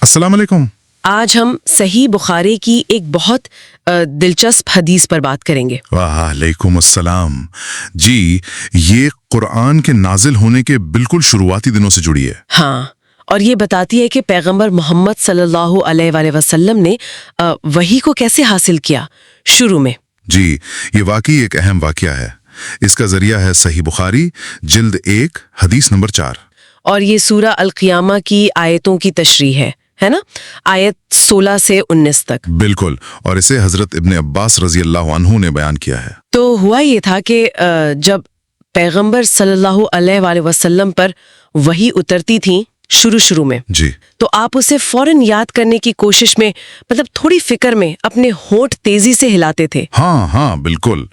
السلام علیکم۔ آج ہم صحیح بخاری کی ایک بہت دلچسپ حدیث پر بات کریں گے۔ وعلیکم السلام۔ جی، یہ قرآن کے نازل ہونے کے بالکل شروعاتی دنوں سے جڑی ہے۔ ہاں، اور یہ بتاتی ہے کہ پیغمبر محمد صلی اللہ علیہ وآلہ وسلم نے وحی کو کیسے حاصل کیا شروع میں۔ جی، یہ واقعی ایک اہم واقعہ ہے۔ اس کا ذریعہ ہے صحیح بخاری جلد 1 حدیث نمبر 4۔ اور یہ سورہ القیامہ کی آیتوں کی تشریح ہے نا، آیت 16 سے 19 تک۔ بالکل، اور اسے حضرت ابن عباس رضی اللہ عنہ نے بیان کیا ہے۔ تو ہوا یہ تھا کہ جب پیغمبر صلی اللہ علیہ وآلہ وسلم پر وحی اترتی تھی شروع میں، جی، تو آپ اسے فوراً یاد کرنے کی کوشش میں، مطلب تھوڑی فکر میں اپنے ہونٹ تیزی سے ہلاتے تھے۔ ہاں بالکل۔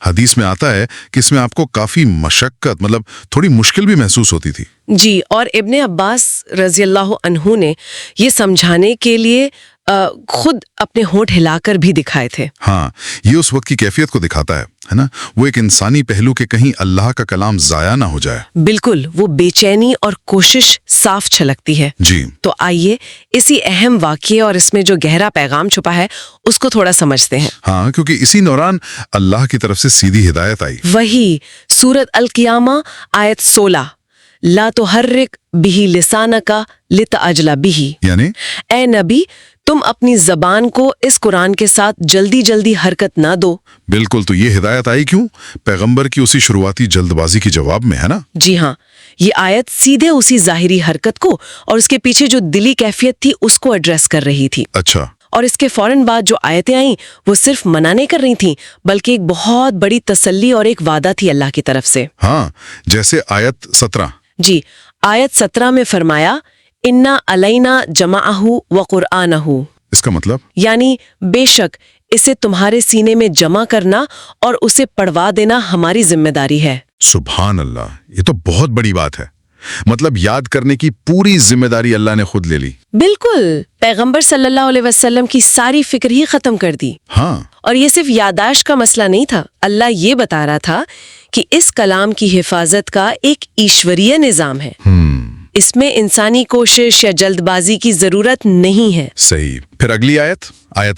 حدیث میں آتا ہے کہ اس میں آپ کو کافی مشقت، مطلب تھوڑی مشکل بھی محسوس ہوتی تھی۔ جی، اور ابن عباس رضی اللہ عنہ نے یہ سمجھانے کے لیے خود اپنے ہونٹ ہلا کر بھی دکھائے تھے۔ ہاں، یہ اس وقت کی کیفیت کو دکھاتا ہے نا، وہ ایک انسانی پہلو کہ کہیں اللہ کا کلام ضائع نہ ہو جائے۔ بالکل، وہ بے چینی اور کوشش صاف چھلکتی ہے۔ جی، تو آئیے اسی اہم واقعے اور اس میں جو گہرا پیغام چھپا ہے اس کو تھوڑا سمجھتے ہیں۔ ہاں، کیونکہ اسی دوران اللہ کی طرف سے سیدھی ہدایت آئی۔ وہی سورۃ القیامہ آیت 16، لا تحرک بہ لسانک لتعجل بہ، یعنی اے نبی تم اپنی زبان کو اس قرآن کے ساتھ جلدی حرکت نہ دو۔ بالکل، تو یہ ہدایت آئی کیوں؟ پیغمبر کی اسی شروعاتی جلد بازی کے جواب میں، ہے نا؟ جی ہاں، یہ آیت سیدھے اسی ظاہری حرکت کو اور اس کے پیچھے جو دلی کیفیت تھی اس کو ایڈریس کر رہی تھی۔ اچھا، اور اس کے فوراً بعد جو آیتیں آئیں وہ صرف منع نہیں کر رہی تھیں، بلکہ ایک بہت بڑی تسلی اور ایک وعدہ تھی اللہ کی طرف سے۔ ہاں، جیسے آیت 17۔ جی، آیت 17 میں فرمایا انا علینا جمعہ وقرآنہ، اس کا مطلب؟ یعنی بے شک اسے تمہارے سینے میں جمع کرنا اور اسے پڑھوا دینا ہماری ذمہ داری ہے۔ سبحان اللہ، یہ تو بہت بڑی بات ہے۔ مطلب یاد کرنے کی پوری ذمہ داری اللہ نے خود لے لی۔ بالکل، پیغمبر صلی اللہ علیہ وسلم کی ساری فکر ہی ختم کر دی۔ ہاں، اور یہ صرف یادداشت کا مسئلہ نہیں تھا، اللہ یہ بتا رہا تھا کہ اس کلام کی حفاظت کا ایک ایشوریہ نظام ہے۔ اس میں انسانی کوشش یا جلد بازی کی ضرورت نہیں ہے۔ صحیح۔ پھر اگلی آیت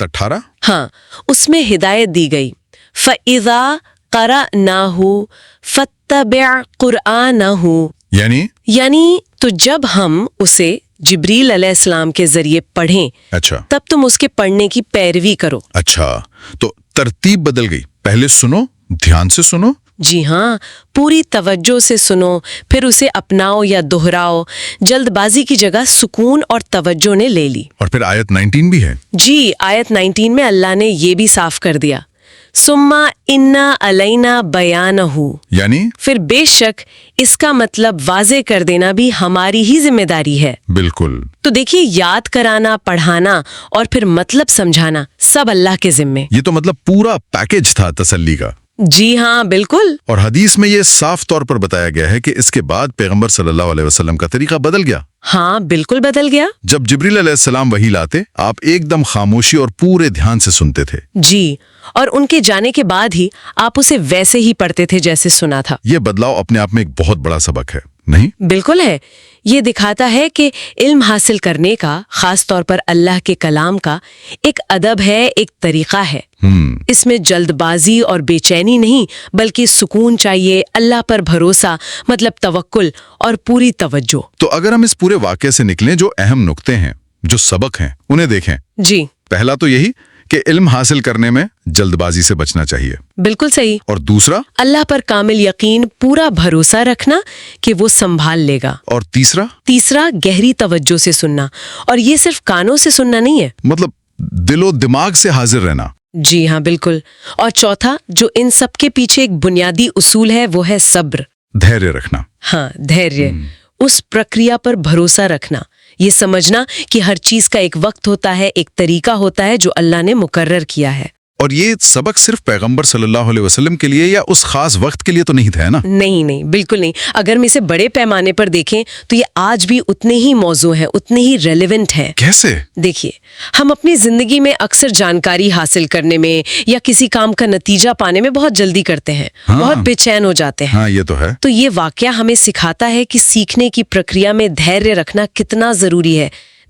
18۔ ہاں، اس میں ہدایت دی گئی، فَإِذَا قَرَأْنَاهُ فَاتَّبِعْ قُرْآنَهُ، یعنی تو جب ہم اسے جبریل علیہ السلام کے ذریعے پڑھیں، اچھا، تب تم اس کے پڑھنے کی پیروی کرو۔ اچھا، تو ترتیب بدل گئی، پہلے سنو، دھیان سے سنو۔ جی ہاں، پوری توجہ سے سنو، پھر اسے اپناؤ یا دہراؤ۔ جلد بازی کی جگہ سکون اور توجہ نے لے لی۔ اور پھر آیت 19 بھی ہے۔ جی، آیت 19 میں اللہ نے یہ بھی صاف کر دیا، ثم انا علینا بیانہ، یعنی پھر بے شک اس کا مطلب واضح کر دینا بھی ہماری ہی ذمہ داری ہے۔ بالکل۔ تو دیکھیے، یاد کرانا، پڑھانا اور پھر مطلب سمجھانا سب اللہ کے ذمے۔ یہ تو مطلب پورا پیکج تھا تسلی کا۔ جی ہاں، بالکل۔ اور حدیث میں یہ صاف طور پر بتایا گیا ہے کہ اس کے بعد پیغمبر صلی اللہ علیہ وسلم کا طریقہ بدل گیا۔ ہاں، بالکل بدل گیا۔ جب جبریل علیہ السلام وحی لاتے، آپ ایک دم خاموشی اور پورے دھیان سے سنتے تھے۔ جی، اور ان کے جانے کے بعد ہی آپ اسے ویسے ہی پڑھتے تھے جیسے سنا تھا۔ یہ بدلاؤ اپنے آپ میں ایک بہت بڑا سبق ہے، نہیں؟ بالکل ہے۔ یہ دکھاتا ہے کہ علم حاصل کرنے کا، خاص طور پر اللہ کے کلام کا، ایک ادب ہے، ایک طریقہ ہے۔ اس میں جلد بازی اور بے چینی نہیں، بلکہ سکون چاہیے، اللہ پر بھروسہ، مطلب توکل اور پوری توجہ۔ تو اگر ہم اس پورے واقعے سے نکلیں، جو اہم نقطے ہیں، جو سبق ہیں، انہیں دیکھیں۔ جی، پہلا تو یہی کہ علم حاصل کرنے میں جلد بازی سے بچنا چاہیے۔ بالکل صحیح۔ اور دوسرا؟ اللہ پر کامل یقین، پورا بھروسہ رکھنا کہ وہ سنبھال لے گا۔ اور تیسرا؟ تیسرا، گہری توجہ سے سننا، اور یہ صرف کانوں سے سننا نہیں ہے، مطلب دل و دماغ سے حاضر رہنا۔ جی ہاں، بالکل۔ اور چوتھا، جو ان سب کے پیچھے ایک بنیادی اصول ہے، وہ ہے صبر، دھیریہ رکھنا۔ ہاں، دھیریہ، اس پرکریا پر بھروسہ رکھنا، یہ سمجھنا کہ ہر چیز کا ایک وقت ہوتا ہے، ایک طریقہ ہوتا ہے جو اللہ نے مقرر کیا ہے۔ اور یہ سبق صرف پیغمبر صلی اللہ علیہ وسلم کے لیے یا اس خاص وقت کے لیے تو نہیں تھا، ہے نا؟ نہیں، بالکل نہیں۔ اگر ہم اسے بڑے پیمانے پر دیکھیں تو یہ آج بھی اتنے ہی موضوع ہیں، اتنے ہی ریلیونٹ ہیں۔ کیسے؟ دیکھیے، ہم اپنی زندگی میں اکثر جانکاری حاصل کرنے میں یا کسی کام کا نتیجہ پانے میں بہت جلدی کرتے ہیں، بہت بے چین ہو جاتے ہیں۔ ہاں، یہ تو ہے۔ تو یہ واقعہ ہمیں سکھاتا ہے کہ سیکھنے کی پرکریا میں دھیریہ رکھنا کتنا ضروری ہے۔